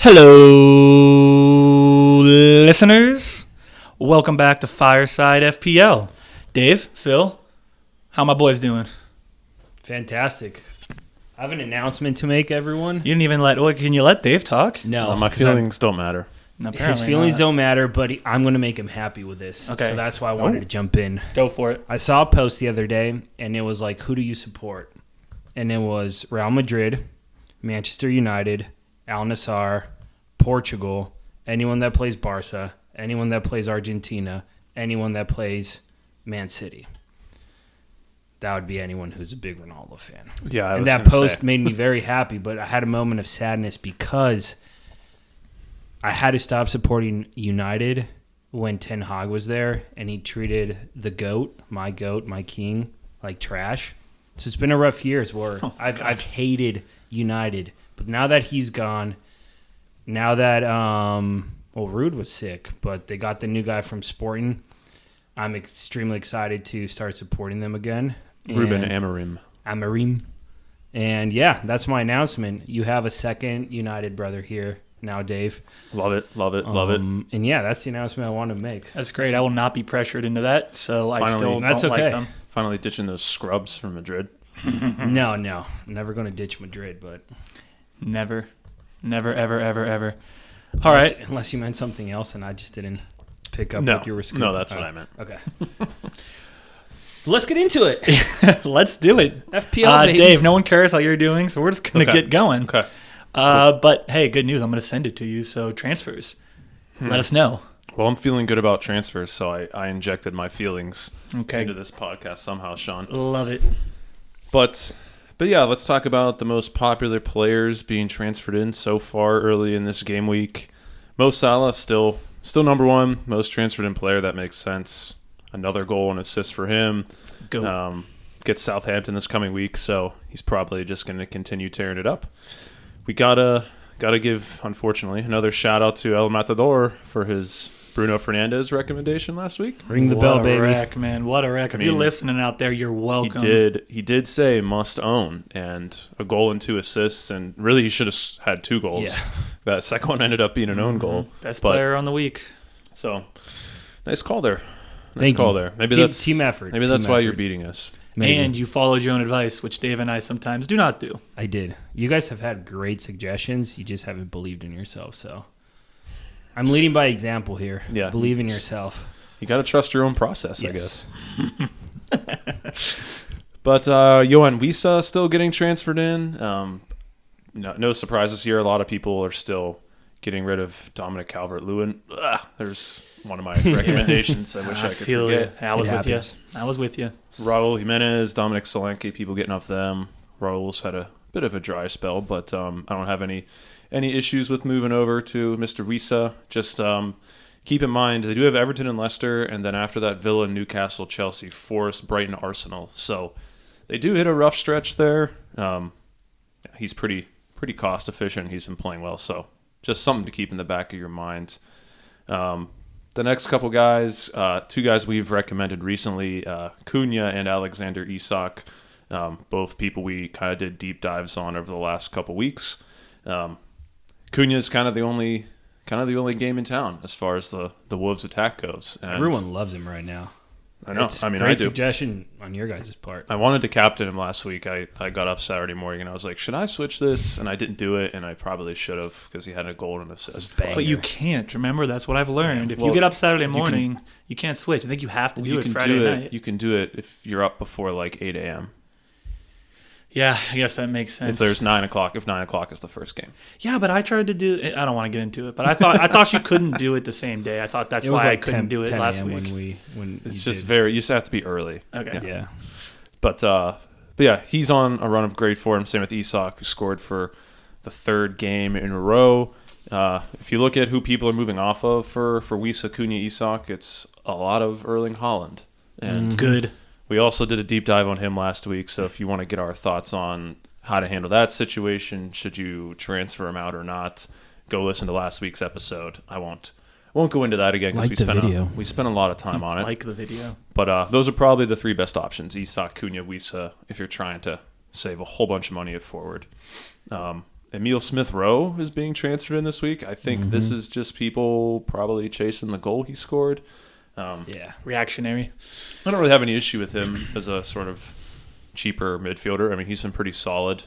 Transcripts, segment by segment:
Hello, listeners. Welcome back to Fireside FPL. Dave, Phil, how my boys doing? Fantastic. I have an announcement to make, everyone. You didn't even can you let Dave talk? No. My feelings don't matter. His feelings don't matter, but I'm going to make him happy with this. Okay. So that's why I wanted to jump in. Go for it. I saw a post the other day, and it was like, who do you support? And it was Real Madrid, Manchester United, Al Nassr, Portugal, anyone that plays Barca, anyone that plays Argentina, anyone that plays Man City. That would be anyone who's a big Ronaldo fan. Yeah, and that post made me very happy, but I had a moment of sadness because I had to stop supporting United when Ten Hag was there, and he treated the GOAT, my king, like trash. So it's been a rough year where I've hated United. But now that he's gone, now that Rude was sick, but they got the new guy from Sporting, I'm extremely excited to start supporting them again. Ruben Amorim. And yeah, that's my announcement. You have a second United brother here now, Dave. Love it. And yeah, that's the announcement I wanted to make. That's great. I will not be pressured into that, so I still That's don't okay. like them. Finally ditching those scrubs from Madrid. No. Never going to ditch Madrid, but... Never, ever. All right. Unless you meant something else and I just didn't pick up No, what you were scooping. no, that's what I meant. Okay. Let's get into it. Let's do it. FPL, baby. Dave, no one cares how you're doing, so we're just going to get going. Okay. But hey, good news. I'm going to send it to you. So transfers, let us know. Well, I'm feeling good about transfers, so I injected my feelings Okay. into this podcast somehow, Sean. Love it. But yeah, let's talk about the most popular players being transferred in so far early in this game week. Mo Salah still number one, most transferred in player. That makes sense. Another goal and assist for him. Go. Gets Southampton this coming week, so he's probably just going to continue tearing it up. We gotta give, unfortunately, another shout out to El Matador for his Bruno Fernandes recommendation last week. Ring the bell, baby. What a wreck, man. What a wreck. If you're listening out there, you're welcome. He did say must own, and a goal and 2 assists, and really he should have had 2 goals. Yeah. That second one ended up being an own goal. Best player on the week. So, nice call there. Thank you. There. Maybe that's team effort. Maybe that's why you're beating us. Maybe. And you followed your own advice, which Dave and I sometimes do not do. I did. You guys have had great suggestions. You just haven't believed in yourself, so... I'm leading by example here. Yeah. Believe in yourself. You got to trust your own process, Yes. I guess. But Johan Wissa still getting transferred in. No surprises here. A lot of people are still getting rid of Dominic Calvert-Lewin. There's one of my recommendations. I wish I could feel forget. it. I was with you. Raul Jimenez, Dominic Solanke, people getting off them. Raul's had a bit of a dry spell, but I don't have any issues with moving over to Mr. Wissa. Just keep in mind, they do have Everton and Leicester, and then after that, Villa, Newcastle, Chelsea, Forest, Brighton, Arsenal. So they do hit a rough stretch there. He's pretty cost efficient. He's been playing well, so just something to keep in the back of your mind. The next couple guys, 2 guys we've recommended recently, Cunha and Alexander Isak, both people we kind of did deep dives on over the last couple weeks. Cunha is kind of the only game in town as far as the Wolves attack goes. And Everyone loves him right now. I know. It's I mean, great I do. Suggestion on your guys' part. I wanted to captain him last week. I got up Saturday morning and I was like, should I switch this? And I didn't do it, and I probably should have because he had a goal and assist. But you can't. Remember, that's what I've learned. Yeah. If you get up Saturday morning, you can't switch. I think you have to do it Friday night. You can do it if you're up before like 8 a.m. Yeah, I guess that makes sense. If there's 9 o'clock, if 9 o'clock is the first game. Yeah, but I tried to do it. I don't want to get into it, but I thought you couldn't do it the same day. I thought that's why I couldn't do it last week. When it's just you just have to be early. Okay. Yeah. But yeah, he's on a run of great form. Same with Isak, who scored for the 3rd game in a row. If you look at who people are moving off of for Wissa, Cunha, Isak, it's a lot of Erling Haaland. And good. We also did a deep dive on him last week, so if you want to get our thoughts on how to handle that situation, should you transfer him out or not, go listen to last week's episode. I won't go into that again because we spent a lot of time on it. Like the video. But those are probably the 3 best options: Isak, Cunha, Wissa, if you're trying to save a whole bunch of money at forward. Emile Smith-Rowe is being transferred in this week. I think this is just people probably chasing the goal he scored. Reactionary. I don't really have any issue with him as a sort of cheaper midfielder. I mean, he's been pretty solid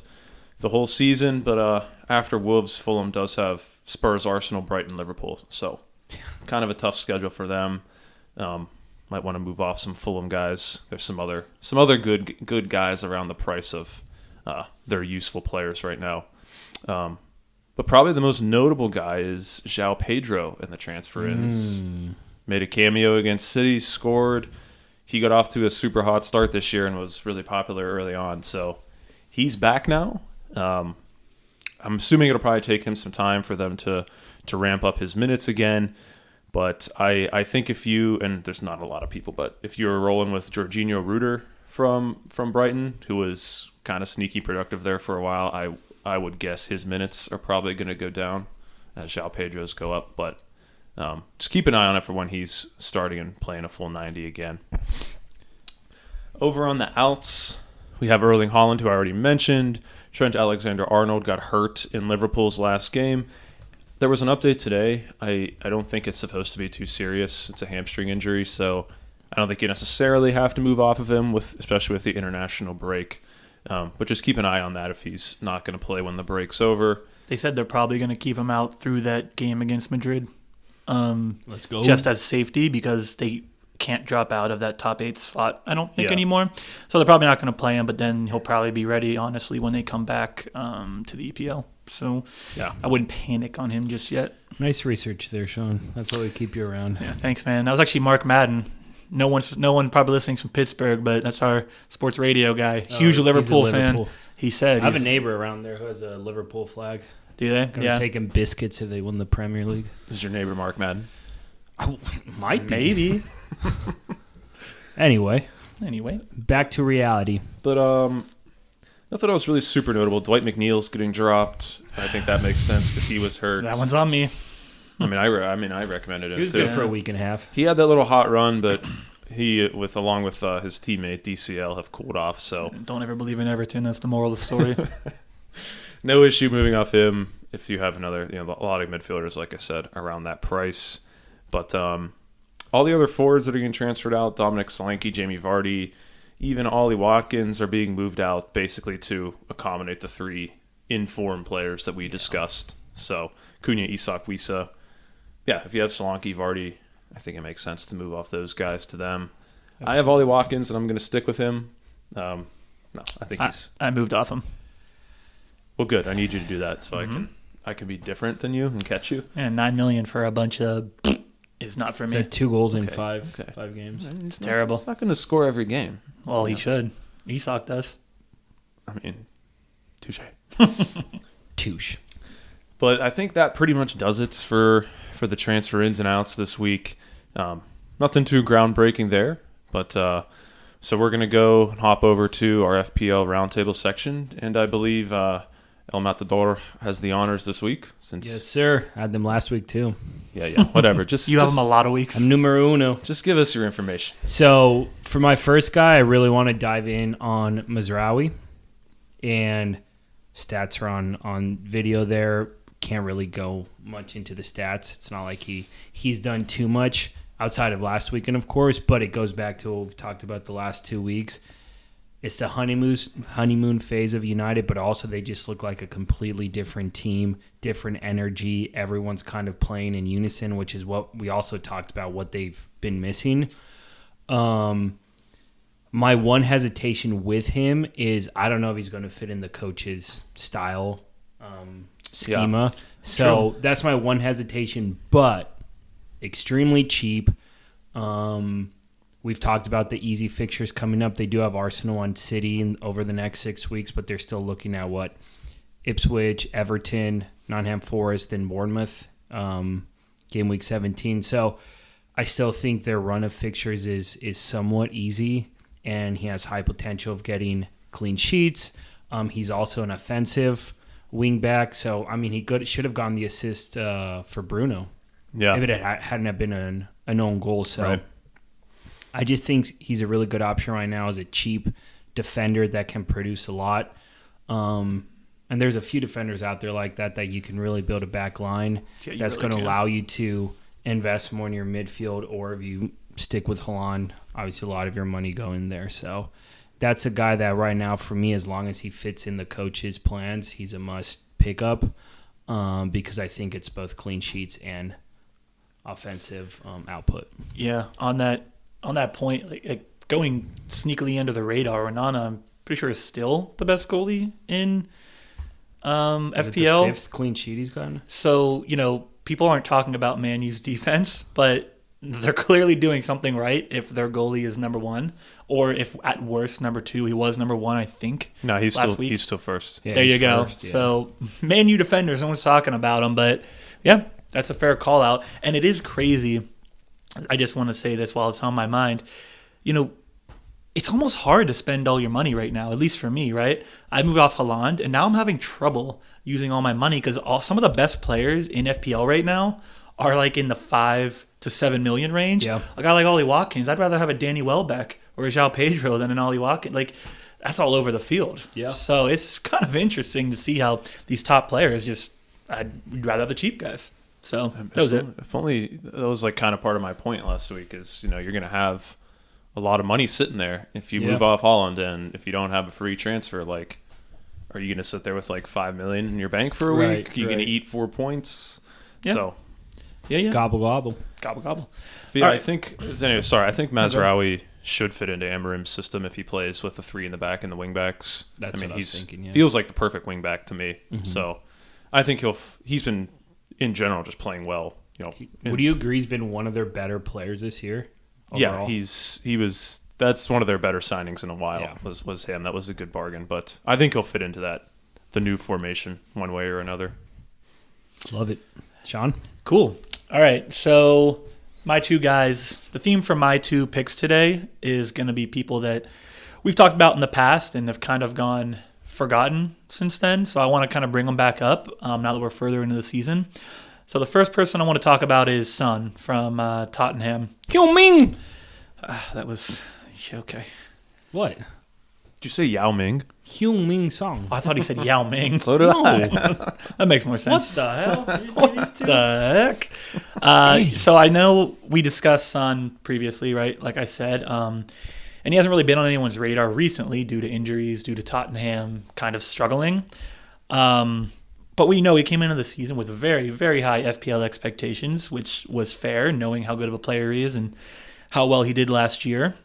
the whole season, but after Wolves, Fulham does have Spurs, Arsenal, Brighton, Liverpool. So kind of a tough schedule for them. Might want to move off some Fulham guys. There's some other good guys around the price of their useful players right now. But probably the most notable guy is João Pedro in the transfer-ins. Made a cameo against City, scored. He got off to a super hot start this year and was really popular early on. So he's back now. I'm assuming it'll probably take him some time for them to ramp up his minutes again. But I think if you, and there's not a lot of people, but if you're rolling with Jorginho Ruder from Brighton, who was kind of sneaky productive there for a while, I would guess his minutes are probably going to go down as João Pedro's go up. But just keep an eye on it for when he's starting and playing a full 90 again. Over on the outs, we have Erling Haaland, who I already mentioned. Trent Alexander-Arnold got hurt in Liverpool's last game. There was an update today. I don't think it's supposed to be too serious. It's a hamstring injury, so I don't think you necessarily have to move off of him, especially with the international break. But just keep an eye on that if he's not going to play when the break's over. They said they're probably going to keep him out through that game against Madrid. Let's go. Just as safety, because they can't drop out of that top 8 slot, I don't think, anymore. So they're probably not going to play him, but then he'll probably be ready, honestly, when they come back to the EPL. So I wouldn't panic on him just yet. Nice research there, Sean. That's why we keep you around. Yeah, thanks, man. That was actually Mark Madden. No one probably listening from Pittsburgh, but that's our sports radio guy. Huge Liverpool fan. He said I have a neighbor around there who has a Liverpool flag. Do they? Gonna take him biscuits if they win the Premier League. Is your neighbor Mark Madden? Might be. Maybe. Anyway, back to reality. But nothing else really super notable. Dwight McNeil's getting dropped. I think that makes sense because he was hurt. That one's on me. I recommended him. He was too. good for a week and a half. He had that little hot run, but he, along with his teammate DCL, have cooled off. So don't ever believe in Everton. That's the moral of the story. No issue moving off him if you have another, a lot of midfielders, like I said, around that price. But all the other forwards that are getting transferred out, Dominic Solanke, Jamie Vardy, even Ollie Watkins are being moved out basically to accommodate the 3 in-form players that we discussed. So Cunha, Isak, Wissa. Yeah, if you have Solanke, Vardy, I think it makes sense to move off those guys to them. Absolutely. I have Ollie Watkins, and I'm going to stick with him. No, I think I moved off him. Well, good. I need you to do that so I can be different than you and catch you. And $9 million for a bunch of is not for me. 2 goals in 5 games. It's terrible. He's not going to score every game. Well, he should. Isak does. I mean, touche. Touche. But I think that pretty much does it for the transfer ins and outs this week. Nothing too groundbreaking there. But so we're going to go and hop over to our FPL roundtable section. And I believe El Matador has the honors this week. Yes, sir. I had them last week, too. Yeah, whatever. You have them a lot of weeks. I'm numero uno. Just give us your information. So for my first guy, I really want to dive in on Mazraoui. And stats are on video there. Can't really go much into the stats. It's not like he's done too much outside of last weekend, of course, but it goes back to what we've talked about the last 2 weeks. It's the honeymoon phase of United, but also they just look like a completely different team, different energy. Everyone's kind of playing in unison, which is what we also talked about, what they've been missing. My one hesitation with him is I don't know if he's going to fit in the coach's style schema. Yeah, so that's my one hesitation, but extremely cheap. We've talked about the easy fixtures coming up. They do have Arsenal on City over the next 6 weeks, but they're still looking at Ipswich, Everton, Nottingham Forest, and Bournemouth game week 17. So I still think their run of fixtures is somewhat easy, and he has high potential of getting clean sheets. He's also an offensive wing back, so I mean he should have gotten the assist for Bruno. Yeah, if it hadn't been an own goal. So right. I just think he's a really good option right now as a cheap defender that can produce a lot. And there's a few defenders out there like that you can really build a back line that's really going to allow you to invest more in your midfield, or if you stick with Haaland, obviously a lot of your money going there. So that's a guy that right now for me, as long as he fits in the coach's plans, he's a must pick up because I think it's both clean sheets and offensive output. Yeah, on that point, like going sneakily under the radar, Onana, I'm pretty sure is still the best goalie in FPL. Is it the fifth clean sheet he's gotten? So, people aren't talking about Man U's defense, but they're clearly doing something right if their goalie is number one, or if at worst number two. He was number one, I think. No, he's week. still first. Yeah, there you go. First, yeah. So Man U defenders, no one's talking about him, but yeah, that's a fair call out. And it is crazy. I just want to say this while it's on my mind. It's almost hard to spend all your money right now, at least for me, right? I moved off Haaland, and now I'm having trouble using all my money because some of the best players in FPL right now are like in the 5 to 7 million range. Yeah. A guy like Ollie Watkins, I'd rather have a Danny Welbeck or a João Pedro than an Ollie Watkins. Like, that's all over the field. Yeah. So it's kind of interesting to see how these top players I'd rather have the cheap guys. So that was it. If only that was like kind of part of my point last week is, you're going to have a lot of money sitting there if you move off Haaland, and if you don't have a free transfer, like, are you going to sit there with like 5 million in your bank for a week? Are you going to eat 4 points? Yeah. So, yeah. Gobble, gobble. Gobble, gobble. But yeah, right. I think Mazraoui should fit into Amorim's system if he plays with the 3 in the back and the wing backs. That's what I was thinking, yeah. Feels like the perfect wing back to me. Mm-hmm. So I think he's been, in general, just playing well. Would you agree he's been one of their better players this year? Overall? Yeah, that's one of their better signings in a while. Yeah. Was him. That was a good bargain, but I think he'll fit into the new formation one way or another. Love it. Sean? Cool. All right, so my two guys, the theme for my two picks today is going to be people that we've talked about in the past and have kind of gone forgotten since then. So I want to kind of bring them back up now that we're further into the season. So the first person I want to talk about is Son from Tottenham. Heung-min! That was okay. What? Did you say Yao Ming? Heung-min Song. Oh, I thought he said Yao Ming. So did I. That makes more sense. What the hell? What the heck? So I know we discussed Son previously, right? Like I said. And he hasn't really been on anyone's radar recently due to injuries, due to Tottenham kind of struggling. But we know he came into the season with very, very high FPL expectations, which was fair, knowing how good of a player he is and how well he did last year.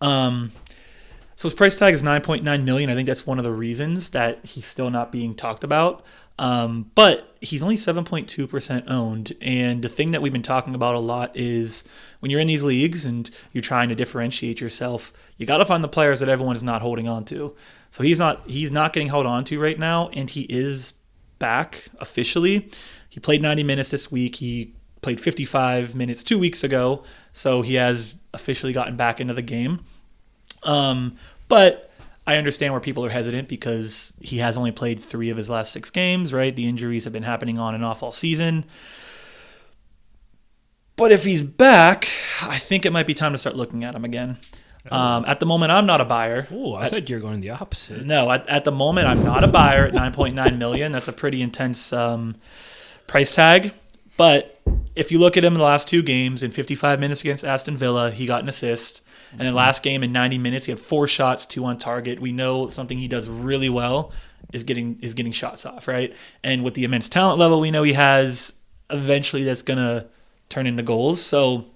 So his price tag is 9.9 million. I think that's one of the reasons that he's still not being talked about. But he's only 7.2% owned. And the thing that we've been talking about a lot is when you're in these leagues and you're trying to differentiate yourself, you got to find the players that everyone is not holding on to. So he's not getting held on to right now, and he is back officially. He played 90 minutes this week. He played 55 minutes 2 weeks ago. So he has officially gotten back into the game. But I understand where people are hesitant because he has only played 3 of his last 6 games, right? The injuries have been happening on and off all season. But if he's back, I think it might be time to start looking at him again. At the moment, I'm not a buyer. Oh, I thought you were going the opposite. No, at the moment, I'm not a buyer at 9.9 million. That's a pretty intense price tag. But if you look at him in the last 2 games, in 55 minutes against Aston Villa, he got an assist. And in the last game, in 90 minutes, he had 4 shots, 2 on target. We know something he does really well is getting shots off, right? And with the immense talent level we know he has, eventually that's going to turn into goals. So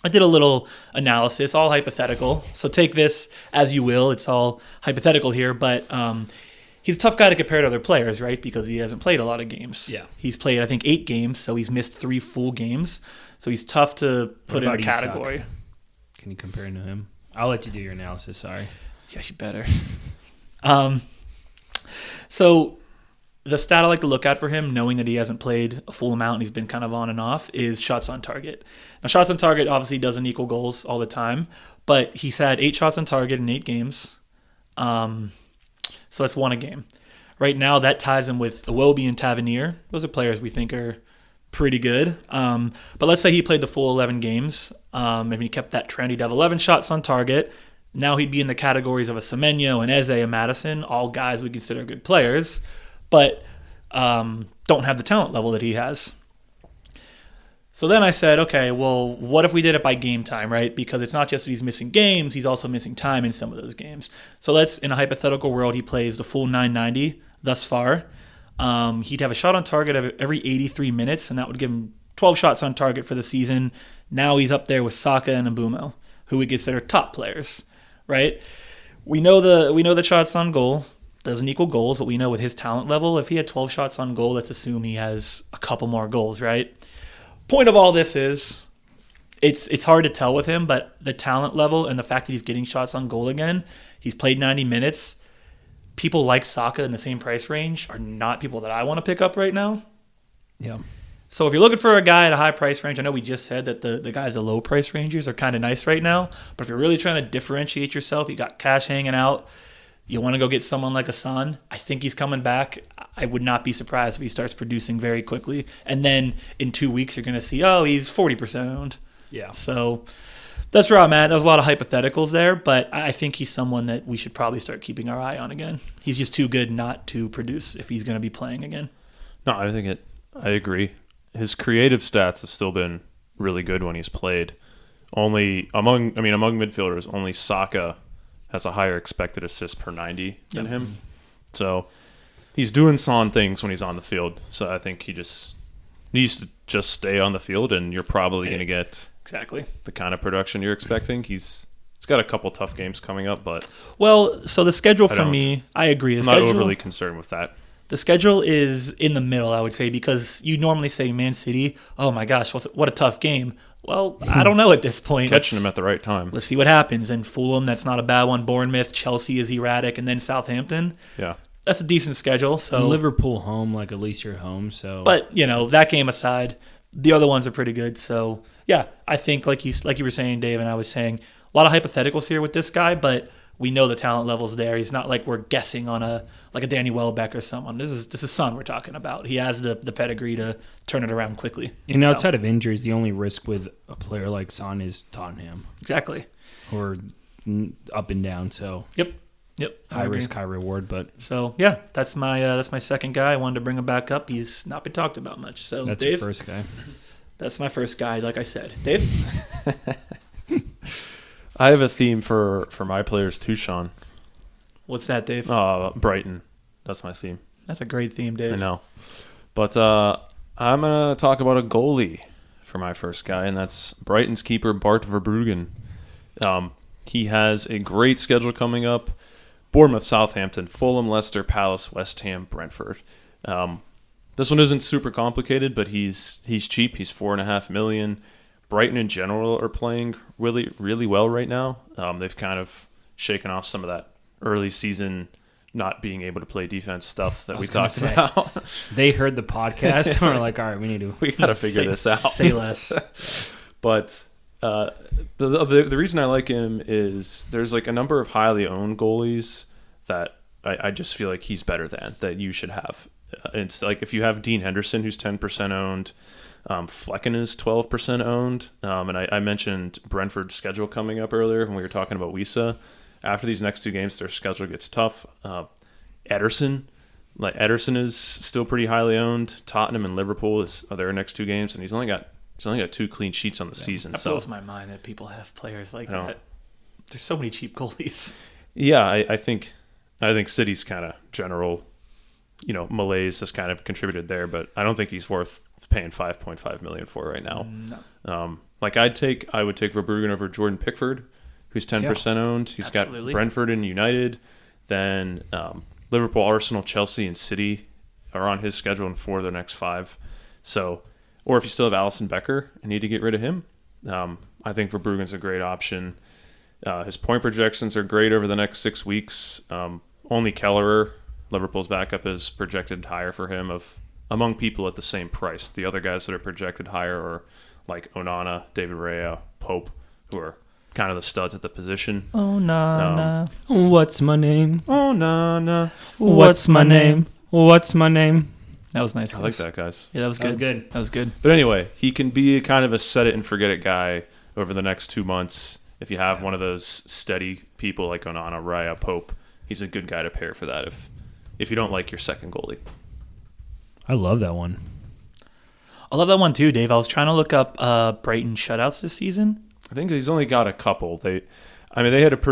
I did a little analysis, all hypothetical. So take this as you will. It's all hypothetical here, but he's a tough guy to compare to other players, right? Because he hasn't played a lot of games. Yeah. He's played, I think, 8 games, so he's missed 3 full games. So he's tough to put in a category. Can you compare him to him? I'll let you do your analysis, sorry. Yeah, you better. So the stat I like to look at for him, knowing that he hasn't played a full amount and he's been kind of on and off, is shots on target. Now, shots on target obviously doesn't equal goals all the time, but he's had 8 shots on target in 8 games. So that's 1 a game. Right now, that ties him with Iwobi and Tavernier. Those are players we think are pretty good. But let's say he played the full 11 games. If he kept that trend, he'd have 11 shots on target. Now he'd be in the categories of a Semenyo, an Eze, a Madison, all guys we consider good players. but don't have the talent level that he has. So then I said, okay, well, what if we did it by game time, right? Because it's not just that he's missing games, he's also missing time in some of those games. So let's, in a hypothetical world, he plays the full 990 thus far. He'd have a shot on target every 83 minutes, and that would give him 12 shots on target for the season. Now he's up there with Saka and Mbeumo, who we consider top players, right? We know the shots on goal doesn't equal goals, but we know with his talent level, if he had 12 shots on goal, let's assume he has a couple more goals, right? Point of all this is it's hard to tell with him, but the talent level and the fact that he's getting shots on goal again, he's played 90 minutes. People like Saka in the same price range are not people that I want to pick up right now. Yeah. So if you're looking for a guy at a high price range, I know we just said that the guys at low price ranges are kind of nice right now, but if you're really trying to differentiate yourself, you got cash hanging out, you want to go get someone like a Son, I think he's coming back. I would not be surprised if he starts producing very quickly. And then in 2 weeks, you're going to see, he's 40% owned. Yeah. So that's where I'm at. There was a lot of hypotheticals there, but I think he's someone that we should probably start keeping our eye on again. He's just too good not to produce if he's going to be playing again. No, I agree. His creative stats have still been really good when he's played. Among midfielders, only Saka has a higher expected assist per 90 than him. So he's doing Son things when he's on the field. So I think he just needs to just stay on the field, and you're probably going to get exactly the kind of production you're expecting. He's got a couple tough games coming up, but so the schedule for me, I agree. I'm not overly concerned with that. The schedule is in the middle, I would say, because you normally say Man City, oh my gosh, what a tough game. Well, I don't know at this point. Catching him at the right time. Let's see what happens. And Fulham, that's not a bad one. Bournemouth, Chelsea is erratic, and then Southampton. Yeah. That's a decent schedule. So and Liverpool home, at least you're home. So, but that game aside, the other ones are pretty good. So yeah, I think like you were saying, Dave, and I was saying, a lot of hypotheticals here with this guy, but we know the talent level's there. He's not like we're guessing on a Danny Welbeck or someone. This is Son we're talking about. He has the pedigree to turn it around quickly. And outside of injuries, the only risk with a player like Son is Tottenham. Exactly. Or up and down. So Yep. High risk, high reward. But so yeah, that's my second guy. I wanted to bring him back up. He's not been talked about much. So that's Dave, your first guy. That's my first guy. Like I said, Dave. I have a theme for my players too, Sean. What's that, Dave? Brighton. That's my theme. That's a great theme, Dave. I know. But I'm going to talk about a goalie for my first guy, and that's Brighton's keeper, Bart Verbruggen. He has a great schedule coming up. Bournemouth, Southampton, Fulham, Leicester, Palace, West Ham, Brentford. This one isn't super complicated, but he's cheap. He's $4.5 million. Brighton in general are playing really, really well right now. They've kind of shaken off some of that early season not being able to play defense stuff that we talked about. They heard the podcast and were like, all right, we got to figure this out. Say less. But the reason I like him is there's a number of highly owned goalies that I just feel like he's better than, that you should have. It's like if you have Dean Henderson, who's 10% owned, Flecken is 12% owned. And I mentioned Brentford's schedule coming up earlier when we were talking about Wisa. After these next two games, their schedule gets tough. Ederson is still pretty highly owned. Tottenham and Liverpool are their next two games, and he's only got 2 clean sheets on the season. That blows my mind that people have players like that. There's so many cheap goalies. Yeah, I think City's kind of general, malaise has kind of contributed there, but I don't think he's worth paying $5.5 million for right now. No. I would take Verbruggen over Jordan Pickford, who's 10% owned. He's Absolutely. got Brentford and United. Then Liverpool, Arsenal, Chelsea, and City are on his schedule and 4 of the next 5. So, or if you still have Alisson Becker and need to get rid of him, I think Verbruggen's a great option. His point projections are great over the next 6 weeks. Only Kelleher, Liverpool's backup, is projected higher for him among people at the same price. The other guys that are projected higher are like Onana, David Raya, Pope, who are kind of the studs at the position. Onana. What's my name? Onana. What's my name? What's my name? That was nice. I like that, guys. Yeah, that was good. That was good. But anyway, he can be kind of a set it and forget it guy over the next 2 months. If you have one of those steady people like Onana, Raya, Pope, he's a good guy to pair for that if you don't like your second goalie. I love that one. I love that one too, Dave. I was trying to look up Brighton shutouts this season. I think he's only got a couple. They had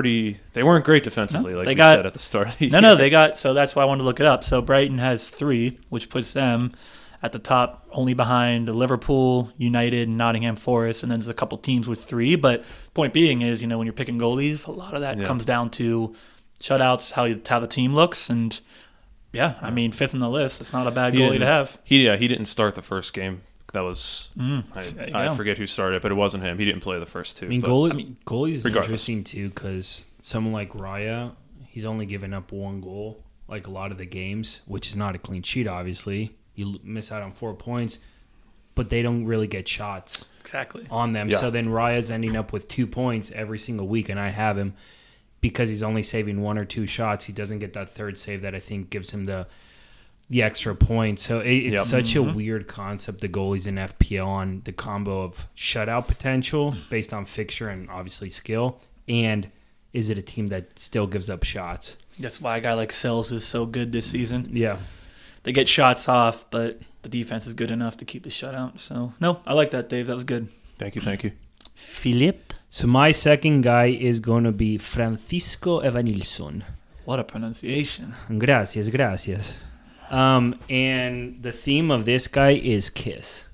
they weren't great defensively, like we said at the start of the year. No, so that's why I wanted to look it up. So Brighton has 3, which puts them at the top, only behind Liverpool, United, Nottingham Forest, and then there's a couple teams with 3. But point being is, when you're picking goalies, a lot of that comes down to shutouts, how the team looks, and fifth on the list. It's not a bad goalie to have. He didn't start the first game. That was I forget who started, but it wasn't him. He didn't play the first 2. Goalies is interesting too, because someone like Raya, he's only given up 1 goal like a lot of the games, which is not a clean sheet. Obviously, you miss out on 4 points, but they don't really get shots on them. Yeah. So then Raya's ending up with 2 points every single week, and I have him because he's only saving 1 or 2 shots. He doesn't get that third save that I think gives him the extra point. So it's such a weird concept, the goalies in FPL, on the combo of shutout potential based on fixture and obviously skill, and is it a team that still gives up shots? That's why a guy like Sells is so good this season. Yeah. They get shots off, but the defense is good enough to keep the shutout. So, no, I like that, Dave. That was good. Thank you. Philippe? So my second guy is going to be Francisco Evanilson. What a pronunciation. Gracias. And the theme of this guy is KISS.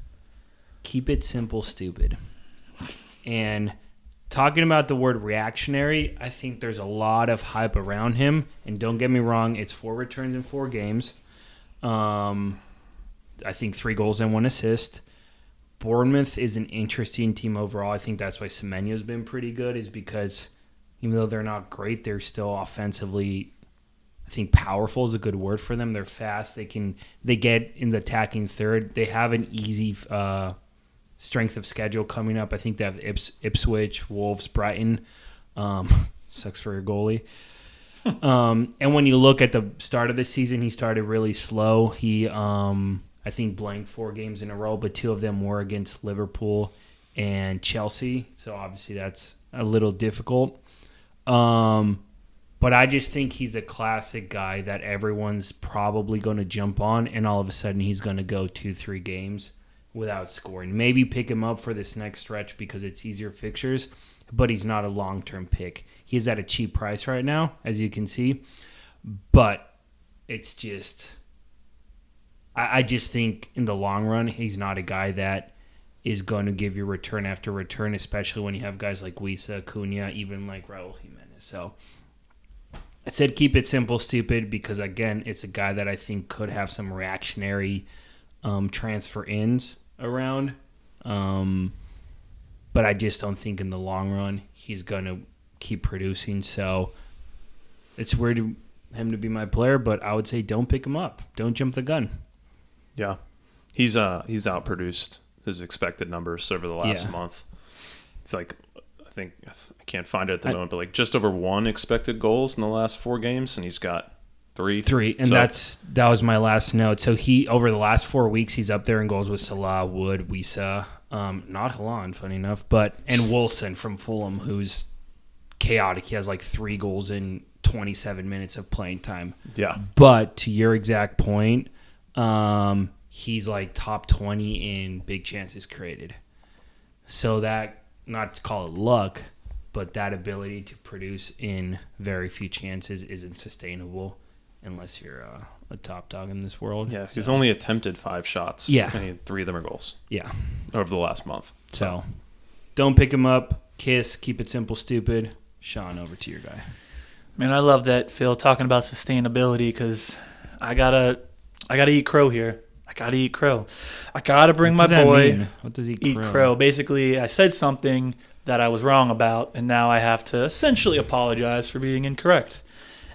Keep it simple, stupid. And talking about the word reactionary, I think there's a lot of hype around him. And don't get me wrong, it's 4 returns in 4 games. I think 3 goals and 1 assist. Bournemouth is an interesting team overall. I think that's why Semenyo's been pretty good, is because even though they're not great, they're still offensively, I think powerful is a good word for them. They're fast. They get in the attacking third. They have an easy strength of schedule coming up. I think they have Ipswich, Wolves, Brighton. Sucks for your goalie. And when you look at the start of the season, he started really slow. He, I think, blanked 4 games in a row, but 2 of them were against Liverpool and Chelsea. So obviously that's a little difficult. But I just think he's a classic guy that everyone's probably going to jump on, and all of a sudden he's going to go 2-3 games without scoring. Maybe pick him up for this next stretch because it's easier fixtures, but he's not a long-term pick. He's at a cheap price right now, as you can see. But it's just, I just think in the long run, he's not a guy that is going to give you return after return, especially when you have guys like Wisa, Cunha, even like Raul Jimenez. So I said keep it simple, stupid, because, again, it's a guy that I think could have some reactionary transfer ins around. But I just don't think in the long run he's going to keep producing. So it's weird for him to be my player, but I would say don't pick him up. Don't jump the gun. Yeah. He's outproduced his expected numbers over the last month. It's like, I can't find it at the moment, but like just over 1 expected goals in the last 4 games, and he's got 3. And that was my last note. So he, over the last 4 weeks, he's up there in goals with Salah, Wood, Wisa, not Haaland, funny enough, and Wilson from Fulham, who's chaotic. He has like 3 goals in 27 minutes of playing time. Yeah. But to your exact point, he's like top 20 in big chances created. So that, not to call it luck, but that ability to produce in very few chances isn't sustainable unless you're a top dog in this world. Yeah, he's only attempted 5 shots. Yeah. And 3 of them are goals. Yeah. Over the last month. So don't pick him up. KISS, keep it simple, stupid. Sean, over to your guy. Man, I love that, Phil, talking about sustainability, because I gotta eat crow here. I gotta bring my boy. What does he eat crow? Basically, I said something that I was wrong about, and now I have to essentially apologize for being incorrect.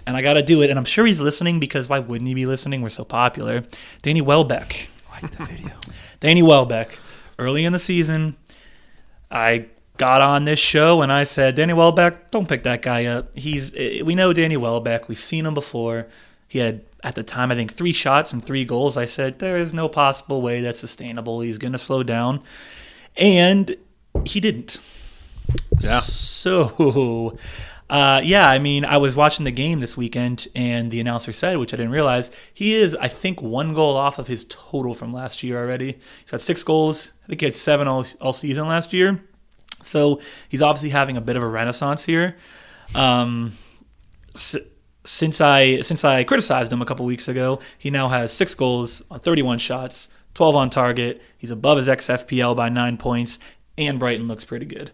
And I gotta do it, and I'm sure he's listening, because why wouldn't he be listening? We're so popular. Danny Welbeck. I like the video. Danny Welbeck. Early in the season, I got on this show and I said, Danny Welbeck, don't pick that guy up. We know Danny Welbeck. We've seen him before. He had, at the time, I think 3 shots and 3 goals. I said, there is no possible way that's sustainable. He's going to slow down. And he didn't. Yeah. So Yeah, I mean, I was watching the game this weekend, and the announcer said, which I didn't realize, he is, I think, 1 goal off of his total from last year already. He's got 6 goals. I think he had 7 all season last year. So he's obviously having a bit of a renaissance here. Since I criticized him a couple weeks ago, he now has 6 goals on 31 shots, 12 on target. He's above his ex-FPL by 9 points, and Brighton looks pretty good.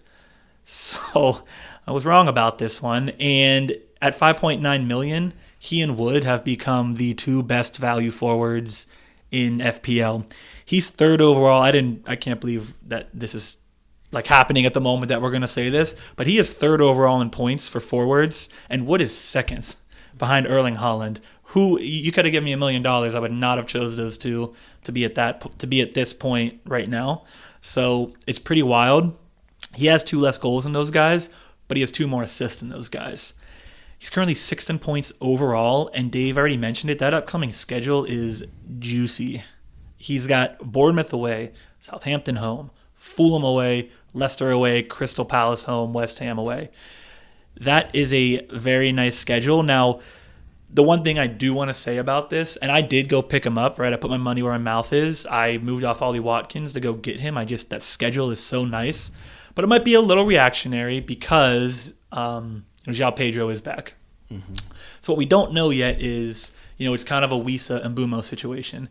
So I was wrong about this one. And at 5.9 million, he and Wood have become the 2 best value forwards in FPL. He's 3rd overall. I can't believe that this is like happening at the moment that we're going to say this, but he is 3rd overall in points for forwards, and Wood is 2nd behind Erling Haaland, who you could have given me $1 million. I would not have chose those two to be at this point right now. So it's pretty wild. He has 2 less goals than those guys, but he has 2 more assists than those guys. He's currently 6th in points overall, and Dave already mentioned it. That upcoming schedule is juicy. He's got Bournemouth away, Southampton home, Fulham away, Leicester away, Crystal Palace home, West Ham away. That is a very nice schedule. Now, the one thing I do want to say about this, and I did go pick him up, right? I put my money where my mouth is. I moved off Ollie Watkins to go get him. That schedule is so nice. But it might be a little reactionary because João Pedro is back. Mm-hmm. So what we don't know yet is, it's kind of a Wissa and Mbumo situation.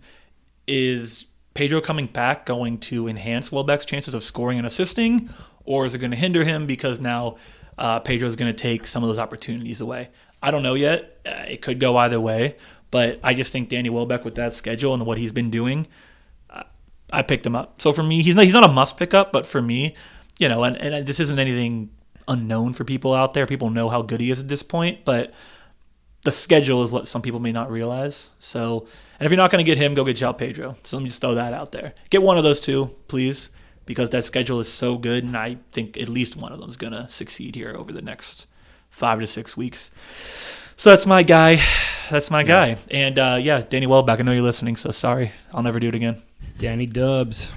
Is Pedro coming back going to enhance Welbeck's chances of scoring and assisting, or is it going to hinder him because now Pedro is going to take some of those opportunities away? I don't know yet. It could go either way, but I just think Danny Welbeck with that schedule and what he's been doing, I picked him up. So for me, he's not a must pick up, but for me, and this isn't anything unknown for people out there. People know how good he is at this point, but the schedule is what some people may not realize. So, and if you're not going to get him, go get João Pedro. So let me just throw that out there. Get one of those 2, please, because that schedule is so good, and I think at least one of them is going to succeed here over the next 5 to 6 weeks. So that's my guy. And Danny Welbeck, I know you're listening, so sorry. I'll never do it again. Danny Dubs.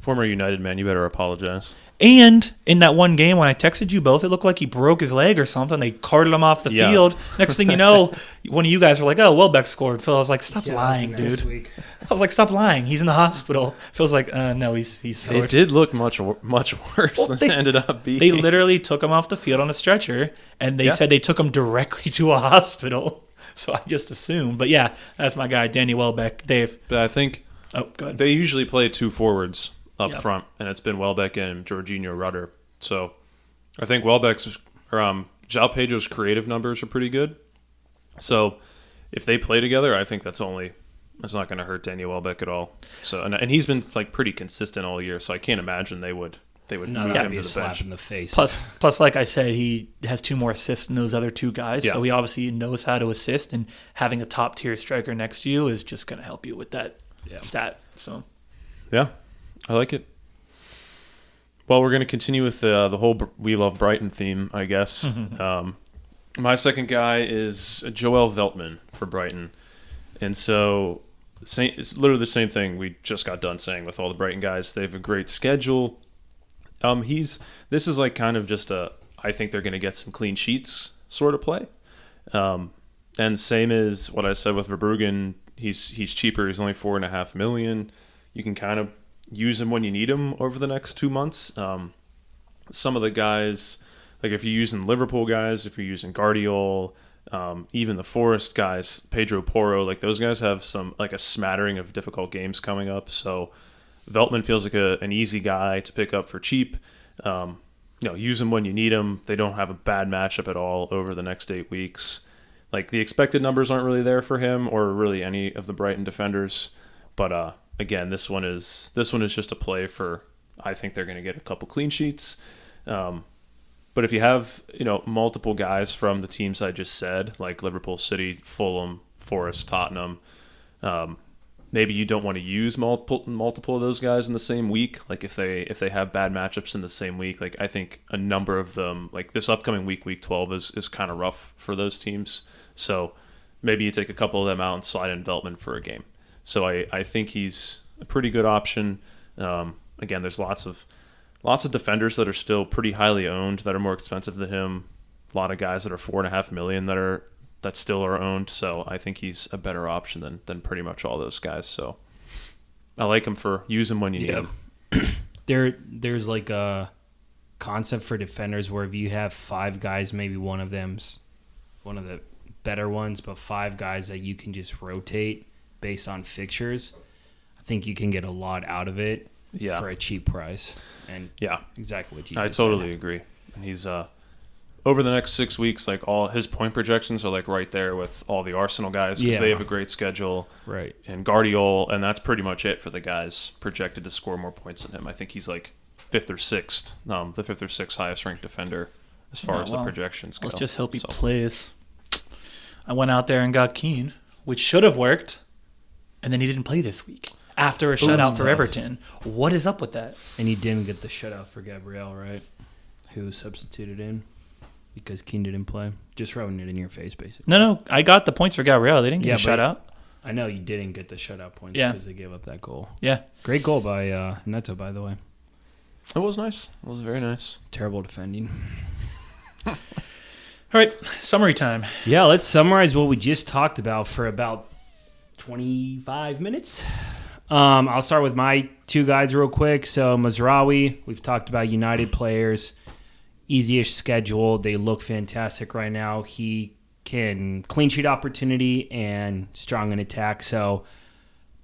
Former United man, you better apologize. And in that one game when I texted you both, it looked like he broke his leg or something. They carted him off the field. Next thing you know, one of you guys were like, "Oh, Welbeck scored." Phil, I was like, "Stop lying, dude." I was like, "Stop lying. He's in the hospital." Phil's like, "No, he's scored." It did look much worse than it ended up being. They literally took him off the field on a stretcher, and they said they took him directly to a hospital. So I just assumed. But yeah, that's my guy, Danny Welbeck. Dave. But I think go ahead. They usually play 2 forwards up front, and it's been Welbeck and Jorginho Rudder. So I think João Pedro's creative numbers are pretty good. So if they play together, I think that's not going to hurt Daniel Welbeck at all. So and he's been pretty consistent all year, so I can't imagine they would move him to the bench. In the face. Plus, like I said, he has 2 more assists than those other 2 guys, so he obviously knows how to assist, and having a top tier striker next to you is just going to help you with that stat. So yeah. I like it. Well, we're going to continue with the whole We Love Brighton theme, I guess. My second guy is Joel Veltman for Brighton. And so it's literally the same thing we just got done saying with all the Brighton guys. They have a great schedule. This is kind of just I think they're going to get some clean sheets sort of play. And same as what I said with Verbruggen, he's cheaper. He's only $4.5 million. You can kind of use him when you need him over the next 2 months. Some of the guys, like if you're using Liverpool guys, if you're using Guardiola, even the Forest guys, Pedro Porro, those guys have a smattering of difficult games coming up. So Veltman feels like an easy guy to pick up for cheap. Use him when you need him. They don't have a bad matchup at all over the next 8 weeks. The expected numbers aren't really there for him or really any of the Brighton defenders, but again, this one is just a play for. I think they're going to get a couple clean sheets, but if you have multiple guys from the teams I just said, like Liverpool, City, Fulham, Forest, Tottenham, maybe you don't want to use multiple of those guys in the same week. If they have bad matchups in the same week, I think a number of them, this upcoming week 12 is kind of rough for those teams. So maybe you take a couple of them out and slide in Veltman for a game. So I think he's a pretty good option. Again, there's lots of defenders that are still pretty highly owned that are more expensive than him. a lot of guys that are $4.5 million that still are owned. So I think he's a better option than pretty much all those guys. So I like him for use him when you need him. There's like a concept for defenders where if you have 5 guys, maybe one of them's one of the better ones, but 5 guys that you can just rotate based on fixtures, I think you can get a lot out of it for a cheap price. And exactly what you I totally agree. And he's over the next 6 weeks, like all his point projections are like right there with all the Arsenal guys because they have a great schedule. Right. And Guardiola, and that's pretty much it for the guys projected to score more points than him. I think he's like 5th or 6th, the 5th or 6th highest ranked defender as far as the projections go. Let's just hope he plays. I went out there and got Keane, which should have worked, and then he didn't play this week after a shutout for Everton. What is up with that? And he didn't get the shutout for Gabriel, right? Who substituted in because Keane didn't play. Just rubbing it in your face, basically. No, I got the points for Gabriel. They didn't get a shutout. I know you didn't get the shutout points because they gave up that goal. Yeah. Great goal by Neto, by the way. It was nice. It was very nice. Terrible defending. All right, summary time. Yeah, let's summarize what we just talked about for about 25 minutes. I'll start with my 2 guys real quick. So Mazraoui, we've talked about United players, easy-ish schedule. They look fantastic right now. He can clean sheet opportunity and strong in attack. So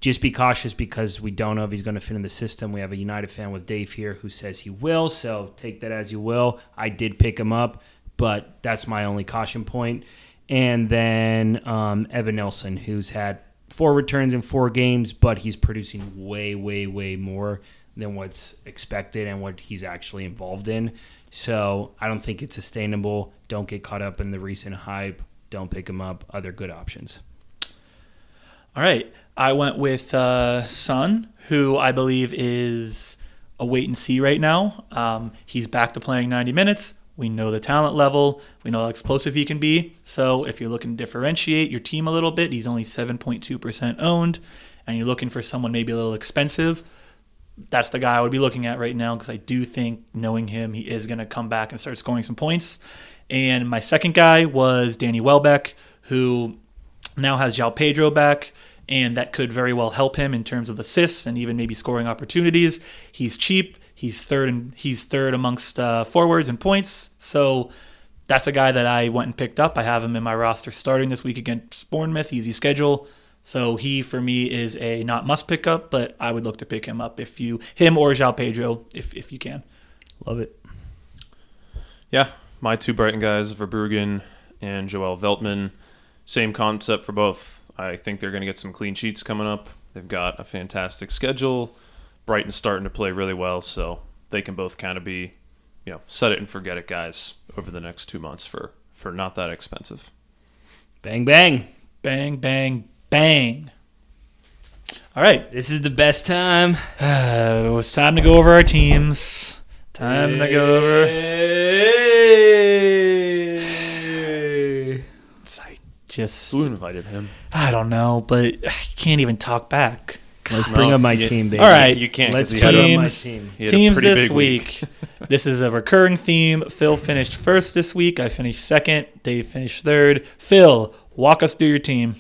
just be cautious because we don't know if he's going to fit in the system. We have a United fan with Dave here who says he will, so take that as you will. I did pick him up, but that's my only caution point. And then Evanilson, who's had 4 returns in 4 games, but he's producing way, way, way more than what's expected and what he's actually involved in. So I don't think it's sustainable. Don't get caught up in the recent hype. Don't pick him up. Other good options. All right. I went with Son, who I believe is a wait and see right now. He's back to playing 90 minutes. We know the talent level. We know how explosive he can be. So if you're looking to differentiate your team a little bit, he's only 7.2% owned, and you're looking for someone maybe a little expensive, that's the guy I would be looking at right now because I do think, knowing him, he is going to come back and start scoring some points. And my second guy was Danny Welbeck, who now has João Pedro back, and that could very well help him in terms of assists and even maybe scoring opportunities. He's cheap. He's third amongst forwards and points. So that's a guy that I went and picked up. I have him in my roster starting this week against Bournemouth. Easy schedule. So he, for me, is a not must pick up, but I would look to pick him up him or João Pedro if you can. Love it. Yeah, my 2 Brighton guys, Verbruggen and Joel Veltman. Same concept for both. I think they're going to get some clean sheets coming up. They've got a fantastic schedule. Brighton's starting to play really well, so they can both kind of be, set it and forget it guys over the next 2 months for not that expensive. Bang, bang. Bang, bang, bang. All right. This is the best time. It was time to go over our teams. Time to go over. Who invited him? I don't know, but I can't even talk back. Let's bring up my team, baby. All right. You can't. Let's teams this week. This is a recurring theme. Phil finished first this week. I finished second. Dave finished third. Phil, walk us through your team.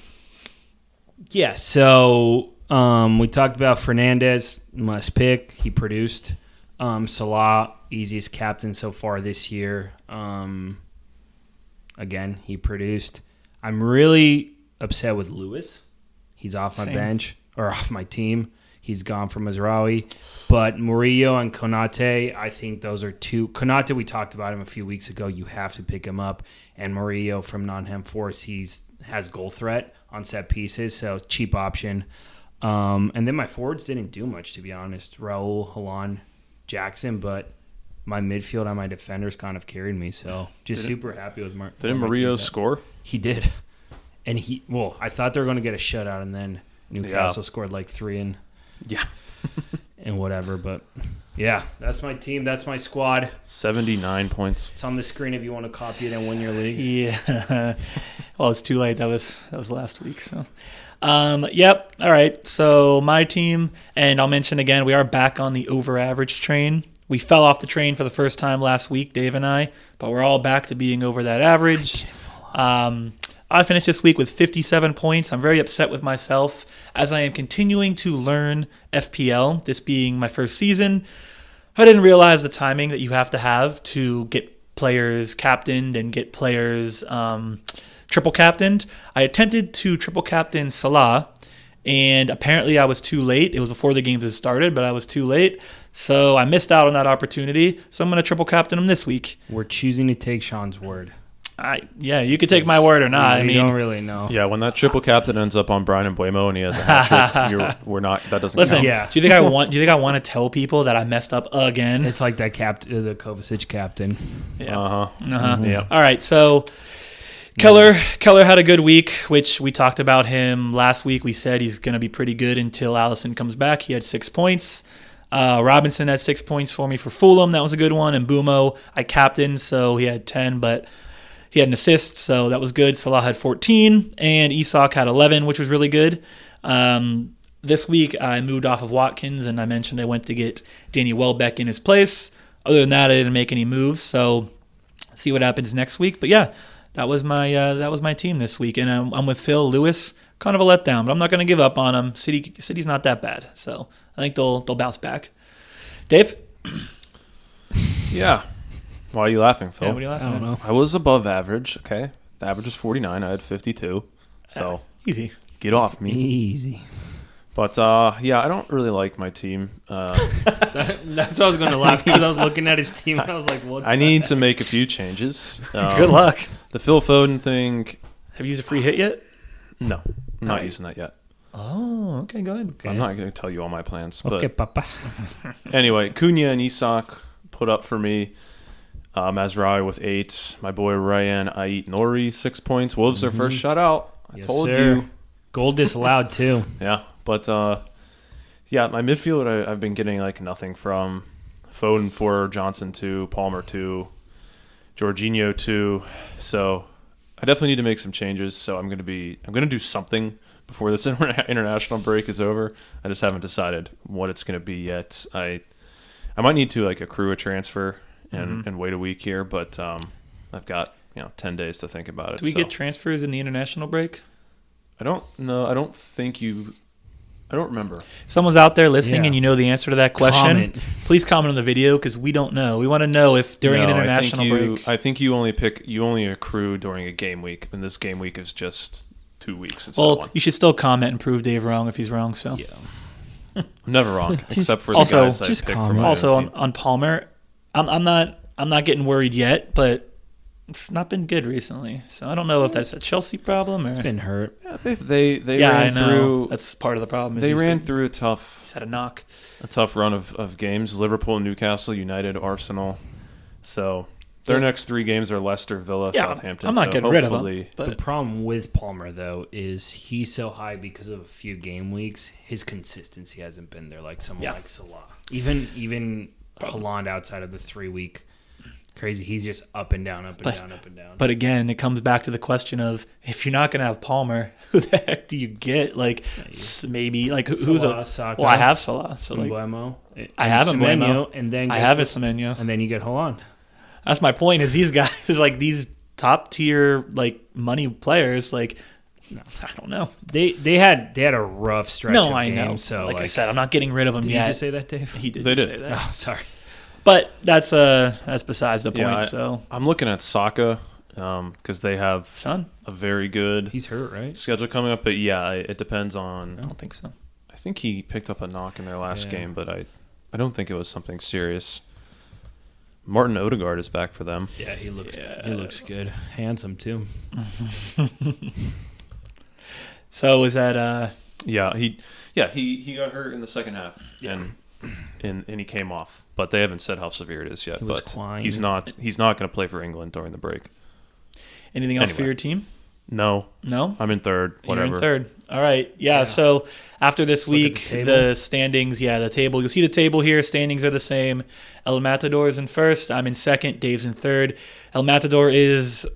Yeah, so we talked about Fernandes, must pick. He produced. Salah, easiest captain so far this year. Again, he produced. I'm really upset with Lewis. He's off my bench, or off my team. He's gone from Mazraoui. But Murillo and Konate, I think those are 2. Konate, we talked about him a few weeks ago. You have to pick him up. And Murillo from Nottingham Forest, has goal threat on set pieces, so cheap option. And then my forwards didn't do much, to be honest. Raul, Halan, Jackson, but my midfield and my defenders kind of carried me, so super happy with Mark. Didn't Murillo score? He did. And I thought they were going to get a shutout, and then Newcastle scored like 3 and whatever. But yeah, that's my team. That's my squad. 79 points. It's on the screen if you want to copy it and win your league. Yeah. Well, it's too late. That was last week. So, yep. All right. So my team, and I'll mention again, we are back on the over average train. We fell off the train for the first time last week, Dave and I, but we're all back to being over that average. I finished this week with 57 points. I'm very upset with myself as I am continuing to learn FPL, this being my first season. I didn't realize the timing that you have to get players captained and get players triple captained. I attempted to triple captain Salah, and apparently I was too late. It was before the games had started, but I was too late. So I missed out on that opportunity. So I'm going to triple captain him this week. We're choosing to take Sean's word. You could take my word or not. We don't really know. Yeah, when that triple captain ends up on Brian and Buemo and he has a hat trick, we're not. That doesn't. Listen, count. Yeah. Do you think I want to tell people that I messed up again? It's like that the Kovacic captain. Yeah. Yeah. All right. So Keller had a good week, which we talked about him last week. We said he's going to be pretty good until Alisson comes back. He had 6 points. Robinson had 6 points for me for Fulham. That was a good one. And Bumo, I captained, so he had 10, but he had an assist, so that was good. Salah had 14, and Isak had 11, which was really good. This week, I moved off of Watkins, and I mentioned I went to get Danny Welbeck in his place. Other than that, I didn't make any moves, so see what happens next week. But yeah, that was my team this week, and I'm with Phil Lewis. Kind of a letdown, but I'm not going to give up on him. City's not that bad, so I think they'll bounce back. Dave? Yeah. Why are you laughing, Phil? Yeah, what are you laughing I don't know. I was above average. Okay, the average was 49. I had 52. So Easy. get off me. Easy. But yeah, I don't really like my team. That's what I was going to laugh because I was looking at his team and I was like, what? I need to make a few changes. Good luck. The Phil Foden thing. Have you used a free hit yet? No, I'm not Right. using that yet. Oh, okay, go ahead. I'm not going to tell you all my plans. But Okay, Papa. anyway, Cunha and Isak put up for me. Mazraoui with 8. My boy Ryan Ait Nori 6 points. Wolves their first shutout. I told you. Goal disallowed too. Yeah, but yeah, my midfield I've been getting like nothing from. Foden 4, Johnson 2, Palmer 2, Jorginho 2. So I definitely need to make some changes. So I'm gonna do something before this international break is over. I just haven't decided what it's gonna be yet. I might need to like accrue a transfer and wait a week here, but I've got 10 days to think about it. Do we get transfers in the international break? I don't know. I don't remember. If someone's out there listening Yeah. and you know the answer to that question, Comment. please comment on the video because we don't know. We want to know if during an international break. I think you only accrue during a game week, and this game week is just 2 weeks instead of Well, one. you should still comment and prove Dave wrong if he's wrong. So Yeah. I'm never wrong, except for the also- guys I just pick comment. from my also own team. on Palmer, I'm not getting worried yet, but it's not been good recently. So I don't know if that's a Chelsea problem or. It's been hurt. Yeah, they Yeah, ran I know. through. That's part of the problem. Is They he's ran been- through a He's tough had a knock. run of games. Liverpool, Newcastle, United, Arsenal. So their next 3 games are Leicester, Villa, Yeah, Southampton. I'm not so getting rid of him. hopefully- But The problem with Palmer, though, is he's so high because of a few game weeks. His consistency hasn't been there like someone like Salah. Even Haaland outside of the 3-week crazy. He's just up and down, up and down, up and down. But again, it comes back to the question of if you're not going to have Palmer, who the heck do you get? Like maybe like who's Salah, a Saka, well, I have Salah, so like Mbeumo, I have Semenyo, Mbeumo, and then I have a Semenyo. and then you get Haaland. That's my point. Is these guys like these top tier like money players? Like I don't know. They had a rough stretch. No, of I games, know. So like I said, I'm not getting rid of them did yet. you just say that, Dave? He did. They did. say that. Oh, sorry. But that's besides the point. Yeah, So I'm looking at Saka because they have son, a very good He's hurt, right? schedule coming up. But yeah, it depends on. I don't think so. I think he picked up a knock in their last Yeah. game, but I don't think it was something serious. Martin Odegaard is back for them. Yeah, he looks good. Handsome too. So is that Yeah, he got hurt in the second half, and he came off. But they haven't said how severe it is yet. He was But crying. he's not going to play for England during the break. anything else for Anyway. your team? No, No. I'm in third. Whatever. You're in third. All right. Yeah. So after this Look at week, the the, table. standings, the table. You'll see the table here. Standings are the same. El Matador is in first. I'm in second. Dave's in third. El Matador is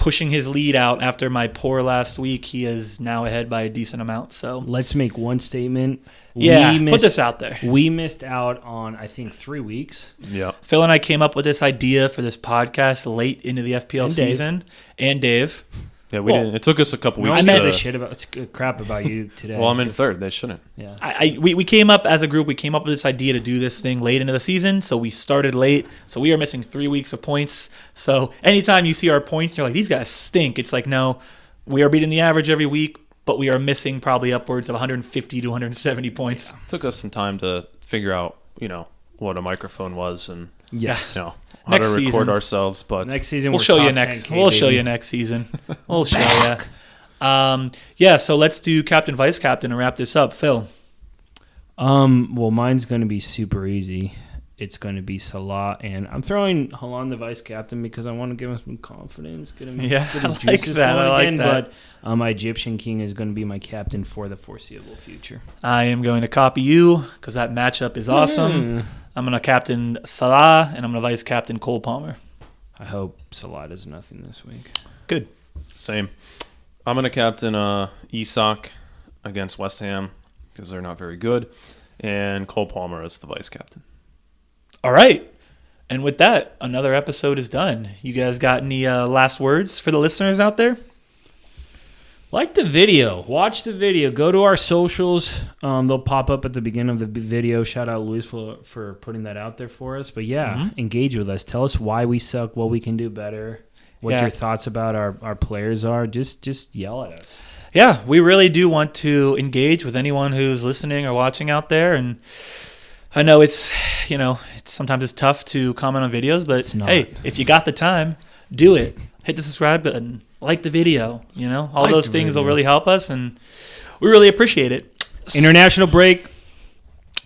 pushing his lead out after my poor last week. He is now ahead by a decent amount. So let's make one statement. Yeah, put this out there. We missed out on, I think, 3 weeks. Yeah. Phil and I came up with this idea for this podcast late into the FPL season. And Dave. Yeah, we didn't. It took us a couple weeks. I meant crap about you today. Well, I'm in third. They shouldn't. Yeah. We came up as a group. We came up with this idea to do this thing late into the season. So we started late. So we are missing 3 weeks of points. So anytime you see our points, you're like, these guys stink. It's like, no, we are beating the average every week, but we are missing probably upwards of 150 to 170 points. It took us some time to figure out, what a microphone was and how next to record season. ourselves. But next season we'll show you next. We'll show you next season. We'll show you. So let's do captain, vice captain, and wrap this up. Phil. Well, mine's going to be super easy. It's going to be Salah, and I'm throwing Haaland the vice captain because I want to give him some confidence. Get his juices flowing again. But my Egyptian king is going to be my captain for the foreseeable future. I am going to copy you because that matchup is awesome. I'm going to captain Salah, and I'm going to vice captain Cole Palmer. I hope Salah does nothing this week. Good. Same. I'm going to captain Isak against West Ham because they're not very good, and Cole Palmer as the vice captain. All right. And with that, another episode is done. You guys got any last words for the listeners out there? Like the video. Watch the video. Go to our socials. They'll pop up at the beginning of the video. Shout out Luis for putting that out there for us. But engage with us. Tell us why we suck, what we can do better, what your thoughts about our players are. Just yell at us. Yeah, we really do want to engage with anyone who's listening or watching out there. And I know it's sometimes it's tough to comment on videos, but hey, if you got the time, do it. Hit the subscribe button, like the video, all those things will really help us, and we really appreciate it. International break.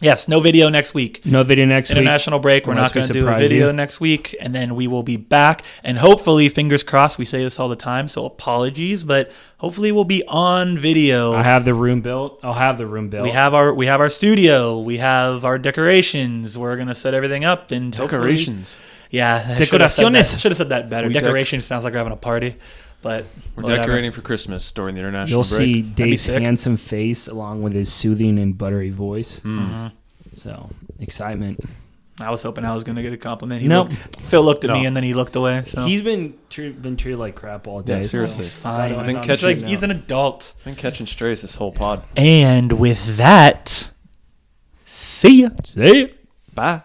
Yes, no video next week. No video next week. International break. We're not going to do a video next week, and then we will be back. And hopefully, fingers crossed, we say this all the time, so apologies, but hopefully we'll be on video. I have the room built. I'll have the room built. We have our studio. We have our decorations. We're going to set everything up. And decorations. Yeah. Decoraciones. Should have said that better. Decorations sounds like we're having a party. But we're decorating for Christmas during the international break. You'll see Dave's handsome face along with his soothing and buttery voice. Mm-hmm. So, excitement. I was hoping I was going to get a compliment. Phil looked at me and then he looked away. So. He's been treated like crap all day. Yeah, seriously. He's fine. He's an adult. I've been catching strays this whole pod. And with that, see ya. See ya. Bye.